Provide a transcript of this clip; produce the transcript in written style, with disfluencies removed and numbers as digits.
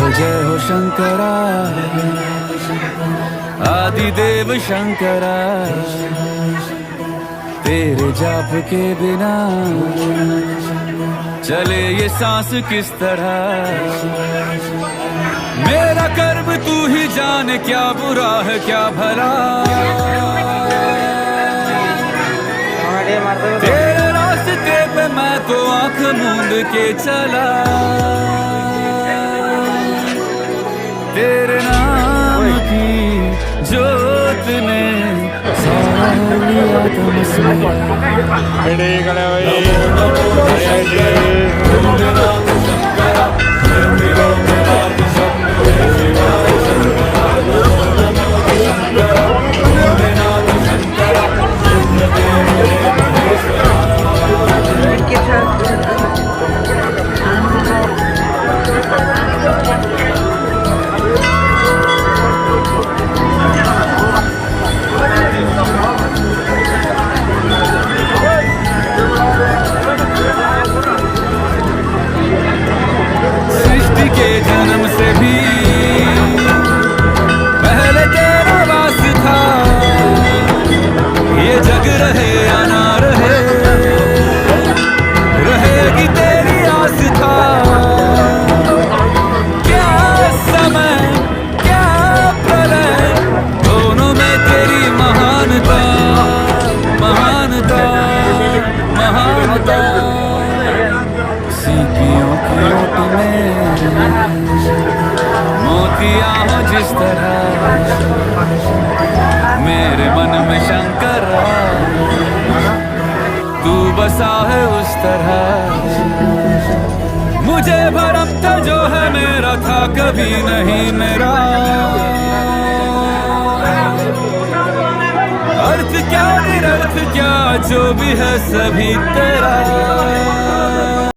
जय हो शंकरा, आदिदेव शंकरा। तेरे जाप के बिना चले ये सांस किस तरह। मेरा कर्म तू ही जाने, क्या बुरा है क्या भला। तेरे रास्ते पे मैं तो आंख मूंद के चला। तेरे नाम की जोत ने सारा लिया तुमसे। जन्म से भी पहले तेरा वास था। ये जग रहे या ना रहे, रहेगी तेरी आस्था। क्या समय क्या प्रलय, दोनों में तेरी महानता महानता महानता। सीपियों की ओट में मोतिया हो जिस तरह, मेरे मन में शंकर तू बसा है उस तरह। मुझे भरम था जो है मेरा था कभी नहीं मेरा। अर्थ क्या निरर्थ क्या जो भी है सभी तेरा।